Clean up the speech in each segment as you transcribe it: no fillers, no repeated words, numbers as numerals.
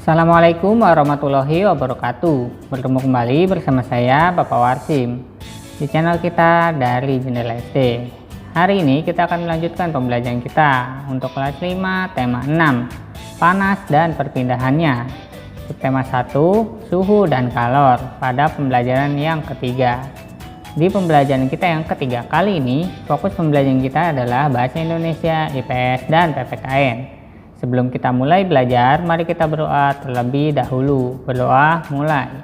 Assalamualaikum warahmatullahi wabarakatuh. Bertemu kembali bersama saya Bapak Warsim di channel kita dari Jendela SD. Hari ini kita akan melanjutkan pembelajaran kita untuk kelas 5 tema 6 panas dan perpindahannya, subtema 1 suhu dan kalor pada pembelajaran yang ketiga. Di pembelajaran kita yang ketiga kali ini, fokus pembelajaran kita adalah bahasa Indonesia, IPS, dan PPKN. Sebelum kita mulai belajar, mari kita berdoa terlebih dahulu. Berdoa mulai.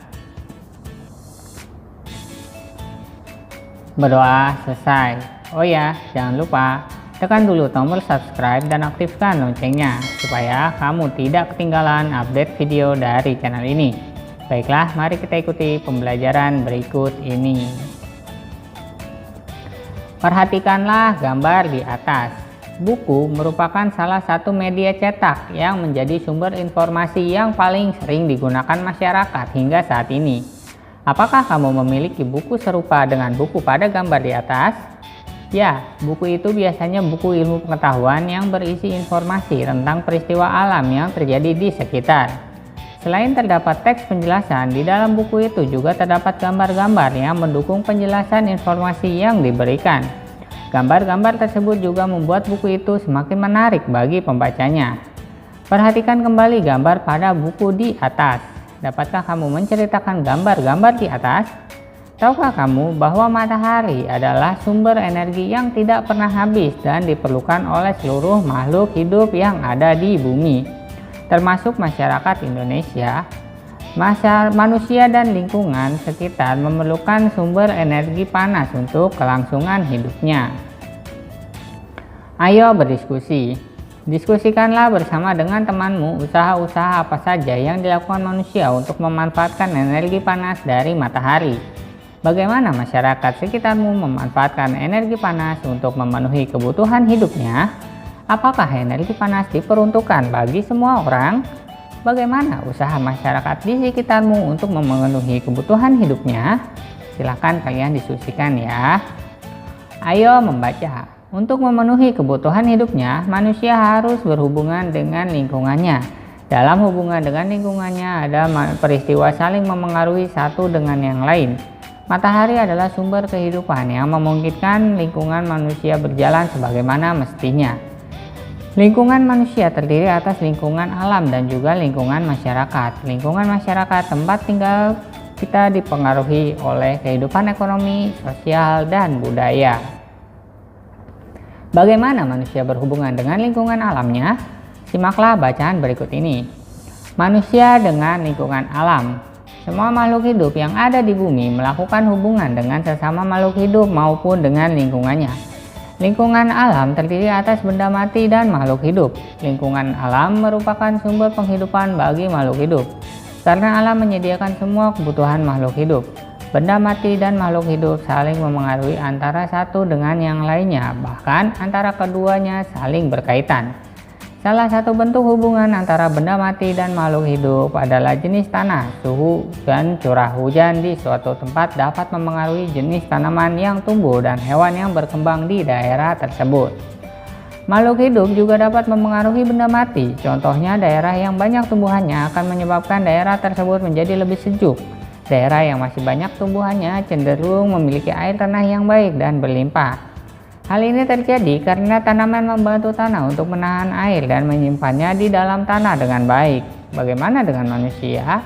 Berdoa selesai. Oh ya, jangan lupa tekan dulu tombol subscribe dan aktifkan loncengnya supaya kamu tidak ketinggalan update video dari channel ini. Baiklah, mari kita ikuti pembelajaran berikut ini. Perhatikanlah gambar di atas. Buku merupakan salah satu media cetak yang menjadi sumber informasi yang paling sering digunakan masyarakat hingga saat ini. Apakah kamu memiliki buku serupa dengan buku pada gambar di atas? Ya, buku itu biasanya buku ilmu pengetahuan yang berisi informasi tentang peristiwa alam yang terjadi di sekitar. Selain terdapat teks penjelasan, di dalam buku itu juga terdapat gambar-gambar yang mendukung penjelasan informasi yang diberikan. Gambar-gambar tersebut juga membuat buku itu semakin menarik bagi pembacanya. Perhatikan kembali gambar pada buku di atas. Dapatkah kamu menceritakan gambar-gambar di atas? Tahukah kamu bahwa matahari adalah sumber energi yang tidak pernah habis dan diperlukan oleh seluruh makhluk hidup yang ada di bumi, termasuk masyarakat Indonesia? Manusia dan lingkungan sekitar memerlukan sumber energi panas untuk kelangsungan hidupnya. Ayo berdiskusi. Diskusikanlah bersama dengan temanmu usaha-usaha apa saja yang dilakukan manusia untuk memanfaatkan energi panas dari matahari. Bagaimana masyarakat sekitarmu memanfaatkan energi panas untuk memenuhi kebutuhan hidupnya? Apakah energi panas diperuntukkan bagi semua orang? Bagaimana usaha masyarakat di sekitarmu untuk memenuhi kebutuhan hidupnya? Silahkan kalian diskusikan ya. Ayo membaca. Untuk memenuhi kebutuhan hidupnya, manusia harus berhubungan dengan lingkungannya. Dalam hubungan dengan lingkungannya ada peristiwa saling memengaruhi satu dengan yang lain. Matahari adalah sumber kehidupan yang memungkinkan lingkungan manusia berjalan sebagaimana mestinya. Lingkungan manusia terdiri atas lingkungan alam dan juga lingkungan masyarakat. Lingkungan masyarakat tempat tinggal kita dipengaruhi oleh kehidupan ekonomi, sosial, dan budaya. Bagaimana manusia berhubungan dengan lingkungan alamnya? Simaklah bacaan berikut ini. Manusia dengan lingkungan alam. Semua makhluk hidup yang ada di bumi melakukan hubungan dengan sesama makhluk hidup maupun dengan lingkungannya. Lingkungan alam terdiri atas benda mati dan makhluk hidup. Lingkungan alam merupakan sumber penghidupan bagi makhluk hidup, karena alam menyediakan semua kebutuhan makhluk hidup. Benda mati dan makhluk hidup saling memengaruhi antara satu dengan yang lainnya, bahkan antara keduanya saling berkaitan. Salah satu bentuk hubungan antara benda mati dan makhluk hidup adalah jenis tanah. Suhu dan curah hujan di suatu tempat dapat memengaruhi jenis tanaman yang tumbuh dan hewan yang berkembang di daerah tersebut. Makhluk hidup juga dapat memengaruhi benda mati. Contohnya, daerah yang banyak tumbuhannya akan menyebabkan daerah tersebut menjadi lebih sejuk. Daerah yang masih banyak tumbuhannya cenderung memiliki air tanah yang baik dan berlimpah. Hal ini terjadi karena tanaman membantu tanah untuk menahan air dan menyimpannya di dalam tanah dengan baik. Bagaimana dengan manusia?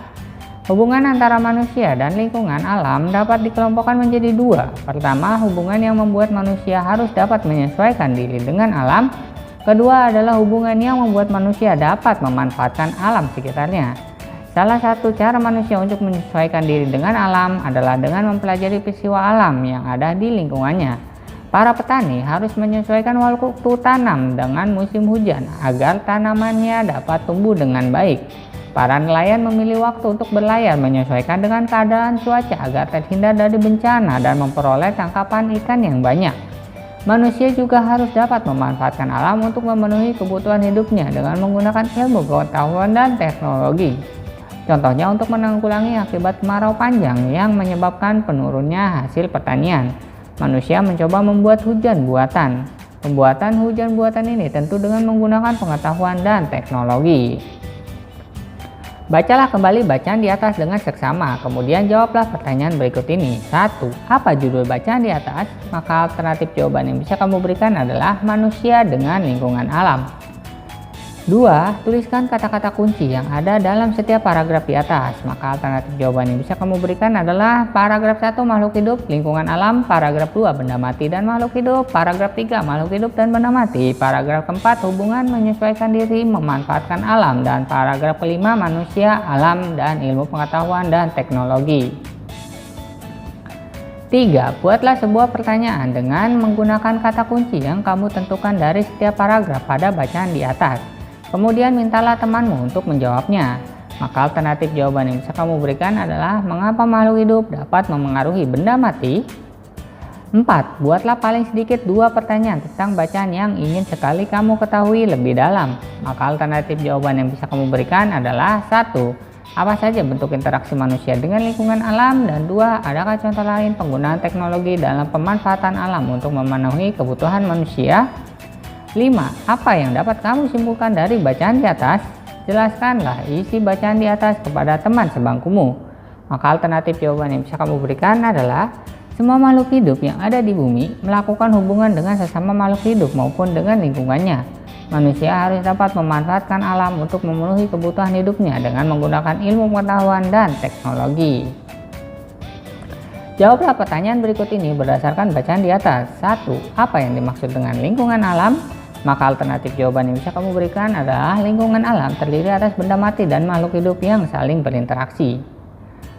Hubungan antara manusia dan lingkungan alam dapat dikelompokkan menjadi dua. Pertama, hubungan yang membuat manusia harus dapat menyesuaikan diri dengan alam. Kedua adalah hubungan yang membuat manusia dapat memanfaatkan alam sekitarnya. Salah satu cara manusia untuk menyesuaikan diri dengan alam adalah dengan mempelajari peristiwa alam yang ada di lingkungannya. Para petani harus menyesuaikan waktu tanam dengan musim hujan agar tanamannya dapat tumbuh dengan baik. Para nelayan memilih waktu untuk berlayar menyesuaikan dengan keadaan cuaca agar terhindar dari bencana dan memperoleh tangkapan ikan yang banyak. Manusia juga harus dapat memanfaatkan alam untuk memenuhi kebutuhan hidupnya dengan menggunakan ilmu pengetahuan dan teknologi. Contohnya untuk menanggulangi akibat kemarau panjang yang menyebabkan penurunnya hasil pertanian. Manusia mencoba membuat hujan buatan. Pembuatan hujan buatan ini tentu dengan menggunakan pengetahuan dan teknologi. Bacalah kembali bacaan di atas dengan seksama, kemudian jawablah pertanyaan berikut ini. 1. Apa judul bacaan di atas? Maka alternatif jawaban yang bisa kamu berikan adalah manusia dengan lingkungan alam. 2. Tuliskan kata-kata kunci yang ada dalam setiap paragraf di atas. Maka alternatif jawaban yang bisa kamu berikan adalah paragraf 1 makhluk hidup, lingkungan alam, paragraf 2 benda mati dan makhluk hidup, paragraf 3 makhluk hidup dan benda mati, paragraf keempat hubungan menyesuaikan diri memanfaatkan alam, dan paragraf kelima manusia, alam, dan ilmu pengetahuan dan teknologi. 3. Buatlah sebuah pertanyaan dengan menggunakan kata kunci yang kamu tentukan dari setiap paragraf pada bacaan di atas. Kemudian mintalah temanmu untuk menjawabnya. Maka alternatif jawaban yang bisa kamu berikan adalah mengapa makhluk hidup dapat memengaruhi benda mati? 4. Buatlah paling sedikit 2 pertanyaan tentang bacaan yang ingin sekali kamu ketahui lebih dalam. Maka alternatif jawaban yang bisa kamu berikan adalah 1. Apa saja bentuk interaksi manusia dengan lingkungan alam? Dan 2. Adakah contoh lain penggunaan teknologi dalam pemanfaatan alam untuk memenuhi kebutuhan manusia? 5. Apa yang dapat kamu simpulkan dari bacaan di atas? Jelaskanlah isi bacaan di atas kepada teman sebangkumu. Maka alternatif jawaban yang bisa kamu berikan adalah semua makhluk hidup yang ada di bumi melakukan hubungan dengan sesama makhluk hidup maupun dengan lingkungannya. Manusia harus dapat memanfaatkan alam untuk memenuhi kebutuhan hidupnya dengan menggunakan ilmu pengetahuan dan teknologi. Jawablah pertanyaan berikut ini berdasarkan bacaan di atas. 1. Apa yang dimaksud dengan lingkungan alam? Maka alternatif jawaban yang bisa kamu berikan adalah lingkungan alam terdiri atas benda mati dan makhluk hidup yang saling berinteraksi.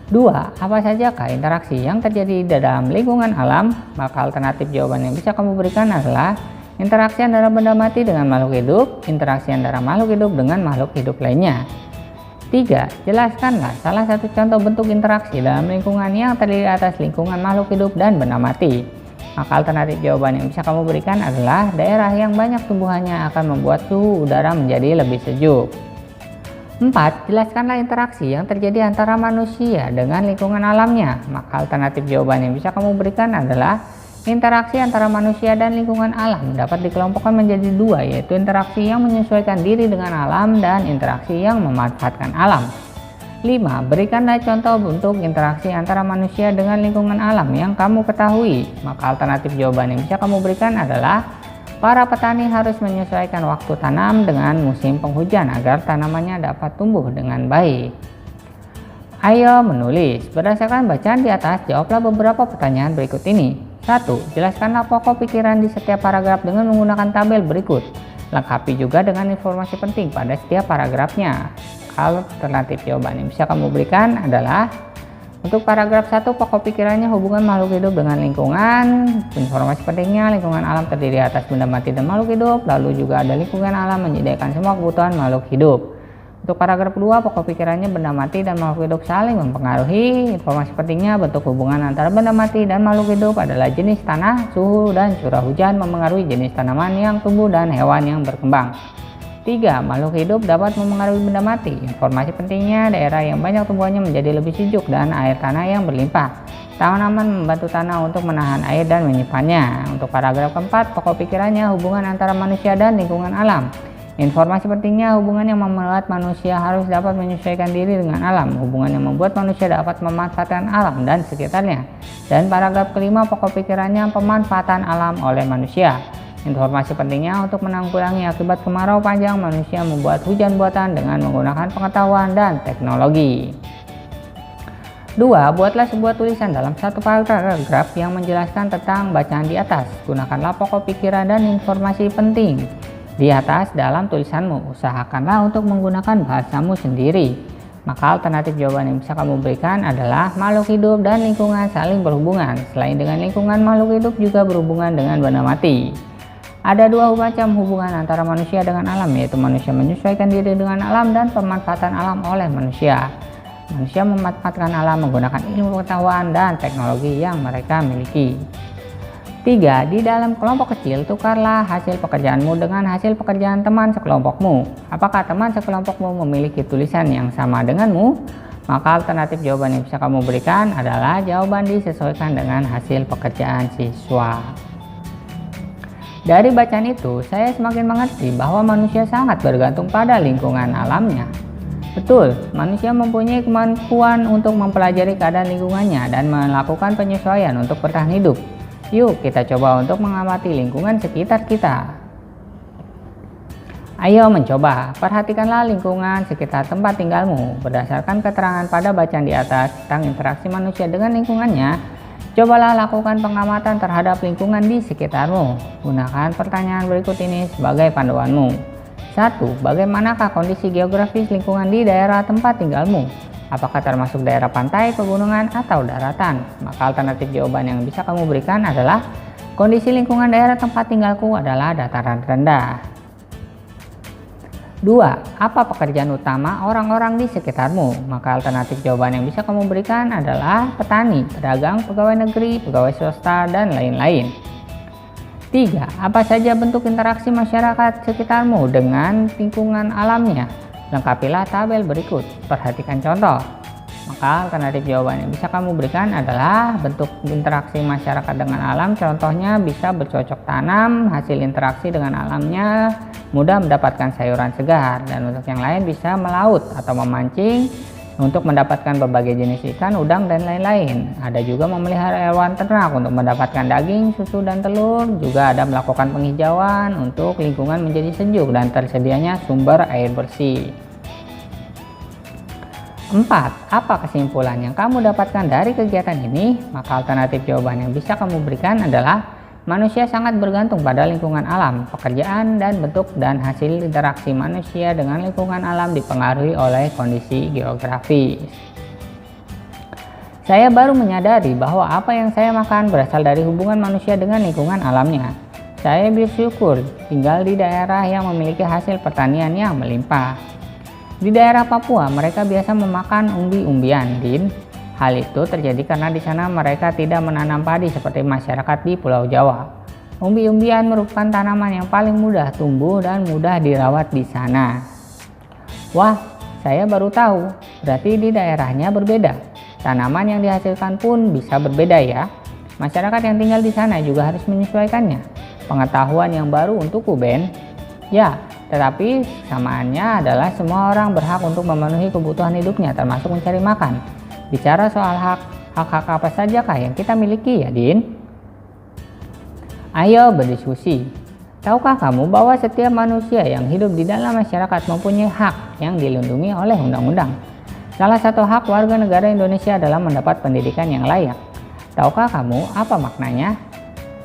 2. Apa sajakah interaksi yang terjadi di dalam lingkungan alam? Maka alternatif jawaban yang bisa kamu berikan adalah interaksi antara benda mati dengan makhluk hidup, interaksi antara makhluk hidup dengan makhluk hidup lainnya. 3. Jelaskanlah salah satu contoh bentuk interaksi dalam lingkungan yang terdiri atas lingkungan makhluk hidup dan benda mati. Maka alternatif jawaban yang bisa kamu berikan adalah daerah yang banyak tumbuhannya akan membuat suhu udara menjadi lebih sejuk. 4. Jelaskanlah interaksi yang terjadi antara manusia dengan lingkungan alamnya. Maka alternatif jawaban yang bisa kamu berikan adalah interaksi antara manusia dan lingkungan alam dapat dikelompokkan menjadi 2, yaitu interaksi yang menyesuaikan diri dengan alam dan interaksi yang memanfaatkan alam. 5. Berikanlah contoh bentuk interaksi antara manusia dengan lingkungan alam yang kamu ketahui. Maka alternatif jawaban yang bisa kamu berikan adalah para petani harus menyesuaikan waktu tanam dengan musim penghujan agar tanamannya dapat tumbuh dengan baik. Ayo menulis. Berdasarkan bacaan di atas, jawablah beberapa pertanyaan berikut ini. 1. Jelaskanlah pokok pikiran di setiap paragraf dengan menggunakan tabel berikut. Lengkapi juga dengan informasi penting pada setiap paragrafnya. Alternatif jawaban yang bisa kamu berikan adalah untuk paragraf 1, pokok pikirannya hubungan makhluk hidup dengan lingkungan. Informasi pentingnya lingkungan alam terdiri atas benda mati dan makhluk hidup, lalu juga ada lingkungan alam menyediakan semua kebutuhan makhluk hidup. Untuk paragraf 2, pokok pikirannya benda mati dan makhluk hidup saling mempengaruhi. Informasi pentingnya bentuk hubungan antara benda mati dan makhluk hidup adalah jenis tanah, suhu, dan curah hujan mempengaruhi jenis tanaman yang tumbuh dan hewan yang berkembang. 3. Makhluk hidup dapat memengaruhi benda mati. Informasi pentingnya daerah yang banyak tumbuhannya menjadi lebih sejuk dan air tanah yang berlimpah. Tanaman membantu tanah untuk menahan air dan menyimpannya. Untuk paragraf keempat, pokok pikirannya hubungan antara manusia dan lingkungan alam. Informasi pentingnya hubungan yang membuat manusia harus dapat menyesuaikan diri dengan alam. Hubungan yang membuat manusia dapat memanfaatkan alam dan sekitarnya. Dan paragraf kelima, pokok pikirannya pemanfaatan alam oleh manusia. Informasi pentingnya untuk menanggulangi akibat kemarau panjang, manusia membuat hujan buatan dengan menggunakan pengetahuan dan teknologi. 2. Buatlah sebuah tulisan dalam satu paragraf yang menjelaskan tentang bacaan di atas. Gunakanlah pokok pikiran dan informasi penting di atas dalam tulisanmu. Usahakanlah untuk menggunakan bahasamu sendiri. Maka alternatif jawaban yang bisa kamu berikan adalah makhluk hidup dan lingkungan saling berhubungan. Selain dengan lingkungan, makhluk hidup juga berhubungan dengan benda mati. Ada 2 macam hubungan antara manusia dengan alam, yaitu manusia menyesuaikan diri dengan alam dan pemanfaatan alam oleh manusia. Manusia memanfaatkan alam menggunakan ilmu pengetahuan dan teknologi yang mereka miliki. 3. Di dalam kelompok kecil, tukarlah hasil pekerjaanmu dengan hasil pekerjaan teman sekelompokmu. Apakah teman sekelompokmu memiliki tulisan yang sama denganmu? Maka alternatif jawaban yang bisa kamu berikan adalah jawaban disesuaikan dengan hasil pekerjaan siswa. Dari bacaan itu, saya semakin mengerti bahwa manusia sangat bergantung pada lingkungan alamnya. Betul, manusia mempunyai kemampuan untuk mempelajari keadaan lingkungannya dan melakukan penyesuaian untuk bertahan hidup. Yuk kita coba untuk mengamati lingkungan sekitar kita. Ayo mencoba, perhatikanlah lingkungan sekitar tempat tinggalmu. Berdasarkan keterangan pada bacaan di atas tentang interaksi manusia dengan lingkungannya, cobalah lakukan pengamatan terhadap lingkungan di sekitarmu. Gunakan pertanyaan berikut ini sebagai panduanmu. 1. Bagaimanakah kondisi geografis lingkungan di daerah tempat tinggalmu? Apakah termasuk daerah pantai, pegunungan, atau daratan? Maka alternatif jawaban yang bisa kamu berikan adalah kondisi lingkungan daerah tempat tinggalku adalah dataran rendah. 2. Apa pekerjaan utama orang-orang di sekitarmu? Maka alternatif jawaban yang bisa kamu berikan adalah petani, pedagang, pegawai negeri, pegawai swasta, dan lain-lain. 3. Apa saja bentuk interaksi masyarakat sekitarmu dengan lingkungan alamnya? Lengkapilah tabel berikut. Perhatikan contoh. Maka alternatif jawaban yang bisa kamu berikan adalah bentuk interaksi masyarakat dengan alam. Contohnya bisa bercocok tanam, hasil interaksi dengan alamnya mudah mendapatkan sayuran segar. Dan untuk yang lain bisa melaut atau memancing untuk mendapatkan berbagai jenis ikan, udang, dan lain-lain. Ada juga memelihara hewan ternak untuk mendapatkan daging, susu, dan telur. Juga ada melakukan penghijauan untuk lingkungan menjadi sejuk dan tersedianya sumber air bersih. 4. Apa kesimpulan yang kamu dapatkan dari kegiatan ini? Maka alternatif jawaban yang bisa kamu berikan adalah manusia sangat bergantung pada lingkungan alam. Pekerjaan dan bentuk dan hasil interaksi manusia dengan lingkungan alam dipengaruhi oleh kondisi geografis. Saya baru menyadari bahwa apa yang saya makan berasal dari hubungan manusia dengan lingkungan alamnya. Saya bersyukur tinggal di daerah yang memiliki hasil pertanian yang melimpah. Di daerah Papua, mereka biasa memakan umbi-umbian, Din. Hal itu terjadi karena di sana mereka tidak menanam padi seperti masyarakat di Pulau Jawa. Umbi-umbian merupakan tanaman yang paling mudah tumbuh dan mudah dirawat di sana. Wah, saya baru tahu. Berarti di daerahnya berbeda. Tanaman yang dihasilkan pun bisa berbeda ya. Masyarakat yang tinggal di sana juga harus menyesuaikannya. Pengetahuan yang baru untukku, Ben. Ya, tetapi samaannya adalah semua orang berhak untuk memenuhi kebutuhan hidupnya termasuk mencari makan. Bicara soal hak-hak apa sajakah yang kita miliki ya, Din? Ayo berdiskusi. Tahukah kamu bahwa setiap manusia yang hidup di dalam masyarakat mempunyai hak yang dilindungi oleh undang-undang? Salah satu hak warga negara Indonesia adalah mendapat pendidikan yang layak. Tahukah kamu apa maknanya?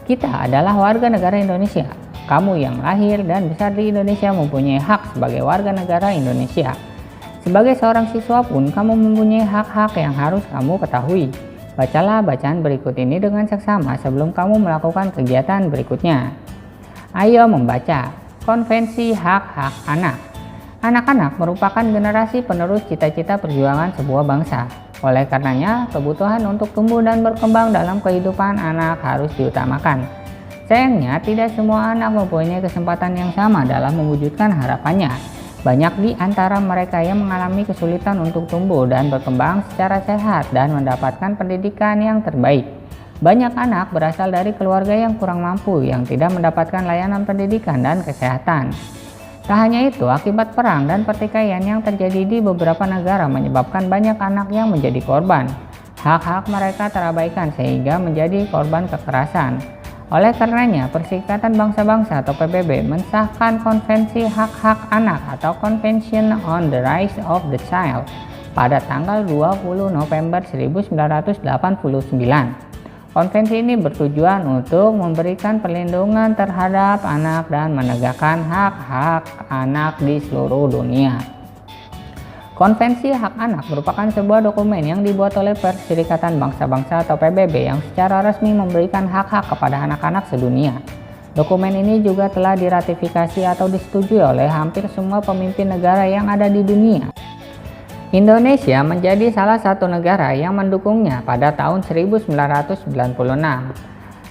Kita adalah warga negara Indonesia. Kamu yang lahir dan besar di Indonesia mempunyai hak sebagai warga negara Indonesia. Sebagai seorang siswa pun kamu mempunyai hak-hak yang harus kamu ketahui. Bacalah bacaan berikut ini dengan seksama sebelum kamu melakukan kegiatan berikutnya. Ayo membaca. Konvensi Hak-Hak Anak. Anak-anak merupakan generasi penerus cita-cita perjuangan sebuah bangsa. Oleh karenanya, kebutuhan untuk tumbuh dan berkembang dalam kehidupan anak harus diutamakan. Sayangnya, tidak semua anak mempunyai kesempatan yang sama dalam mewujudkan harapannya. Banyak di antara mereka yang mengalami kesulitan untuk tumbuh dan berkembang secara sehat dan mendapatkan pendidikan yang terbaik. Banyak anak berasal dari keluarga yang kurang mampu yang tidak mendapatkan layanan pendidikan dan kesehatan. Tak hanya itu, akibat perang dan pertikaian yang terjadi di beberapa negara menyebabkan banyak anak yang menjadi korban. Hak-hak mereka terabaikan sehingga menjadi korban kekerasan. Oleh karenanya, Perserikatan Bangsa-Bangsa atau PBB mensahkan Konvensi Hak-Hak Anak atau Convention on the Rights of the Child pada tanggal 20 November 1989. Konvensi ini bertujuan untuk memberikan perlindungan terhadap anak dan menegakkan hak-hak anak di seluruh dunia. Konvensi Hak Anak merupakan sebuah dokumen yang dibuat oleh Perserikatan Bangsa-Bangsa atau PBB yang secara resmi memberikan hak-hak kepada anak-anak sedunia. Dokumen ini juga telah diratifikasi atau disetujui oleh hampir semua pemimpin negara yang ada di dunia. Indonesia menjadi salah satu negara yang mendukungnya pada tahun 1996.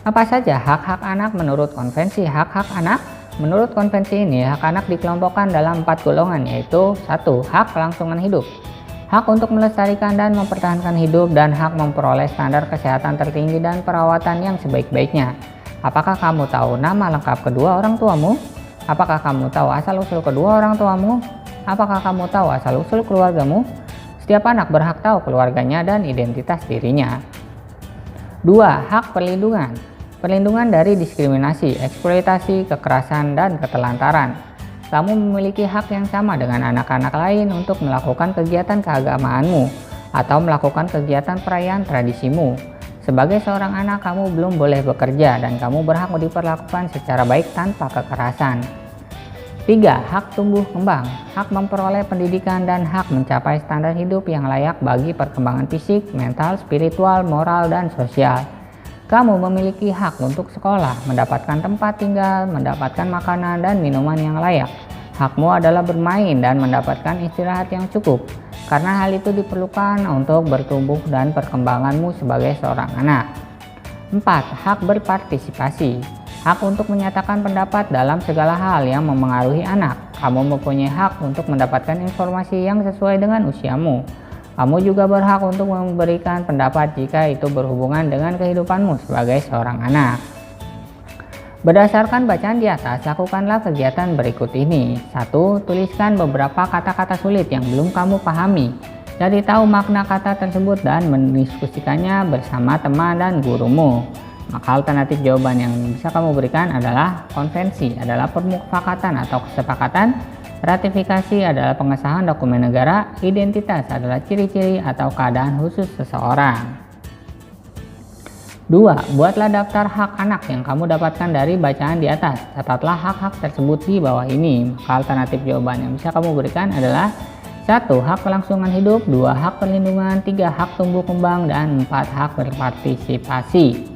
Apa saja hak-hak anak menurut Konvensi Hak-Hak Anak? Menurut konvensi ini, hak anak dikelompokkan dalam 4 golongan, yaitu 1. Hak kelangsungan hidup, hak untuk melestarikan dan mempertahankan hidup, dan hak memperoleh standar kesehatan tertinggi dan perawatan yang sebaik-baiknya. Apakah kamu tahu nama lengkap kedua orang tuamu? Apakah kamu tahu asal-usul kedua orang tuamu? Apakah kamu tahu asal-usul keluargamu? Setiap anak berhak tahu keluarganya dan identitas dirinya. 2. Hak perlindungan. Perlindungan dari diskriminasi, eksploitasi, kekerasan, dan ketelantaran. Kamu memiliki hak yang sama dengan anak-anak lain untuk melakukan kegiatan keagamaanmu atau melakukan kegiatan perayaan tradisimu. Sebagai seorang anak, kamu belum boleh bekerja dan kamu berhak diperlakukan secara baik tanpa kekerasan. 3. Hak tumbuh kembang. Hak memperoleh pendidikan dan hak mencapai standar hidup yang layak bagi perkembangan fisik, mental, spiritual, moral, dan sosial. Kamu memiliki hak untuk sekolah, mendapatkan tempat tinggal, mendapatkan makanan dan minuman yang layak. Hakmu adalah bermain dan mendapatkan istirahat yang cukup, karena hal itu diperlukan untuk bertumbuh dan perkembanganmu sebagai seorang anak. 4. Hak berpartisipasi. Hak untuk menyatakan pendapat dalam segala hal yang memengaruhi anak. Kamu mempunyai hak untuk mendapatkan informasi yang sesuai dengan usiamu. Kamu juga berhak untuk memberikan pendapat jika itu berhubungan dengan kehidupanmu sebagai seorang anak. Berdasarkan bacaan di atas, lakukanlah kegiatan berikut ini. 1. Tuliskan beberapa kata-kata sulit yang belum kamu pahami. Cari tahu makna kata tersebut dan mendiskusikannya bersama teman dan gurumu. Maka alternatif jawaban yang bisa kamu berikan adalah konvensi adalah permufakatan atau kesepakatan, ratifikasi adalah pengesahan dokumen negara, identitas adalah ciri-ciri atau keadaan khusus seseorang. 2. Buatlah daftar hak anak yang kamu dapatkan dari bacaan di atas. Catatlah hak-hak tersebut di bawah ini. Maka alternatif jawaban yang bisa kamu berikan adalah 1. Hak kelangsungan hidup, 2. Hak perlindungan, 3. Hak tumbuh kembang, dan 4. Hak berpartisipasi.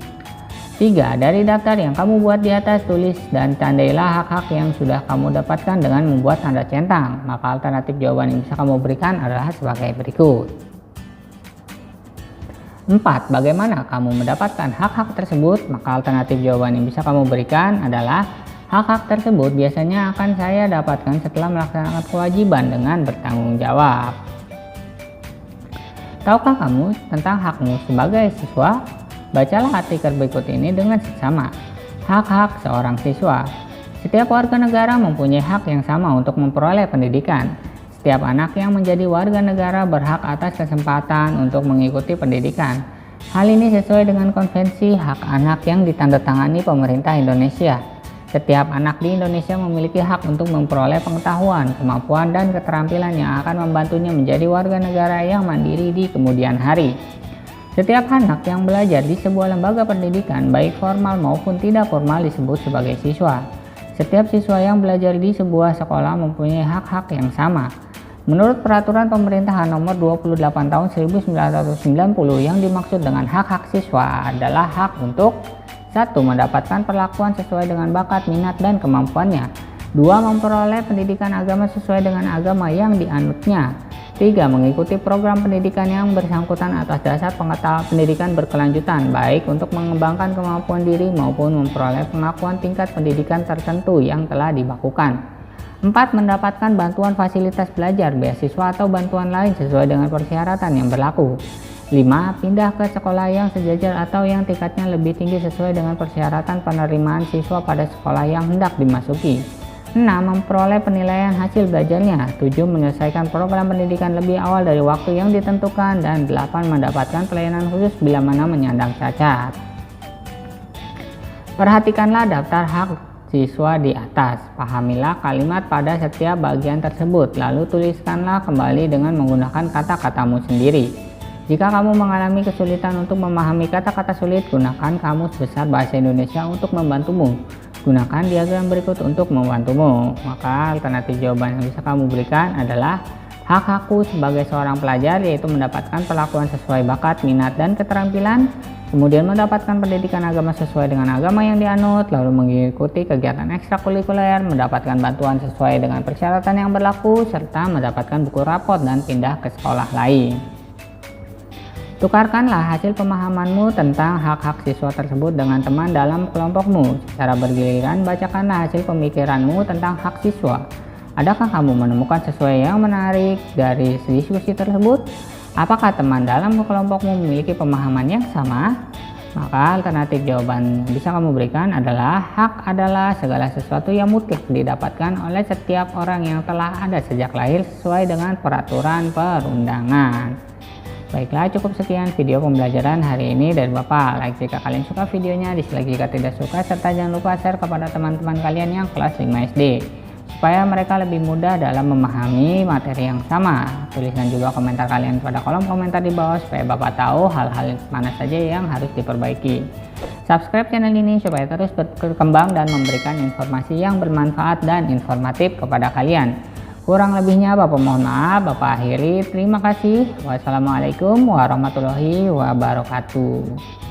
3. Dari daftar yang kamu buat di atas, tulis dan tandailah hak-hak yang sudah kamu dapatkan dengan membuat tanda centang. Maka alternatif jawaban yang bisa kamu berikan adalah sebagai berikut. 4. Bagaimana kamu mendapatkan hak-hak tersebut? Maka alternatif jawaban yang bisa kamu berikan adalah hak-hak tersebut biasanya akan saya dapatkan setelah melaksanakan kewajiban dengan bertanggung jawab. Tahukah kamu tentang hakmu sebagai siswa? Bacalah artikel berikut ini dengan seksama. Hak-hak seorang siswa. Setiap warga negara mempunyai hak yang sama untuk memperoleh pendidikan. Setiap anak yang menjadi warga negara berhak atas kesempatan untuk mengikuti pendidikan. Hal ini sesuai dengan konvensi hak anak yang ditandatangani pemerintah Indonesia. Setiap anak di Indonesia memiliki hak untuk memperoleh pengetahuan, kemampuan, dan keterampilan yang akan membantunya menjadi warga negara yang mandiri di kemudian hari. Setiap anak yang belajar di sebuah lembaga pendidikan, baik formal maupun tidak formal, disebut sebagai siswa. Setiap siswa yang belajar di sebuah sekolah mempunyai hak-hak yang sama. Menurut Peraturan Pemerintahan Nomor 28 Tahun 1990, yang dimaksud dengan hak-hak siswa adalah hak untuk 1. Mendapatkan perlakuan sesuai dengan bakat, minat, dan kemampuannya. 2. Memperoleh pendidikan agama sesuai dengan agama yang dianutnya. 3. Mengikuti program pendidikan yang bersangkutan atas dasar pendidikan berkelanjutan, baik untuk mengembangkan kemampuan diri maupun memperoleh pengakuan tingkat pendidikan tertentu yang telah dibakukan. 4. Mendapatkan bantuan fasilitas belajar, beasiswa atau bantuan lain sesuai dengan persyaratan yang berlaku. 5. Pindah ke sekolah yang sejajar atau yang tingkatnya lebih tinggi sesuai dengan persyaratan penerimaan siswa pada sekolah yang hendak dimasuki. 6. Memperoleh penilaian hasil belajarnya. 7. Menyelesaikan program pendidikan lebih awal dari waktu yang ditentukan. Dan 8. Mendapatkan pelayanan khusus bila mana menyandang cacat. Perhatikanlah daftar hak siswa di atas. Pahamilah kalimat pada setiap bagian tersebut. Lalu tuliskanlah kembali dengan menggunakan kata-katamu sendiri. Jika kamu mengalami kesulitan untuk memahami kata-kata sulit, gunakan Kamus Besar Bahasa Indonesia untuk membantumu. Gunakan diagram berikut untuk membantumu. Maka alternatif jawaban yang bisa kamu berikan adalah hak-hakku sebagai seorang pelajar, yaitu mendapatkan perlakuan sesuai bakat, minat, dan keterampilan, kemudian mendapatkan pendidikan agama sesuai dengan agama yang dianut, lalu mengikuti kegiatan ekstrakurikuler, mendapatkan bantuan sesuai dengan persyaratan yang berlaku, serta mendapatkan buku rapot dan pindah ke sekolah lain. Tukarkanlah hasil pemahamanmu tentang hak-hak siswa tersebut dengan teman dalam kelompokmu. Secara bergiliran, bacakanlah hasil pemikiranmu tentang hak siswa. Adakah kamu menemukan sesuatu yang menarik dari diskusi tersebut? Apakah teman dalam kelompokmu memiliki pemahaman yang sama? Maka alternatif jawaban yang bisa kamu berikan adalah hak adalah segala sesuatu yang mutlak didapatkan oleh setiap orang yang telah ada sejak lahir sesuai dengan peraturan perundangan. Baiklah, cukup sekian video pembelajaran hari ini dari Bapak. Like jika kalian suka videonya, dislike jika tidak suka, serta jangan lupa share kepada teman-teman kalian yang kelas 5 SD supaya mereka lebih mudah dalam memahami materi yang sama. Tuliskan juga komentar kalian pada kolom komentar di bawah supaya Bapak tahu hal-hal mana saja yang harus diperbaiki. Subscribe channel ini supaya terus berkembang dan memberikan informasi yang bermanfaat dan informatif kepada kalian. Kurang lebihnya Bapak mohon maaf, Bapak akhiri. Terima kasih. Wassalamualaikum warahmatullahi wabarakatuh.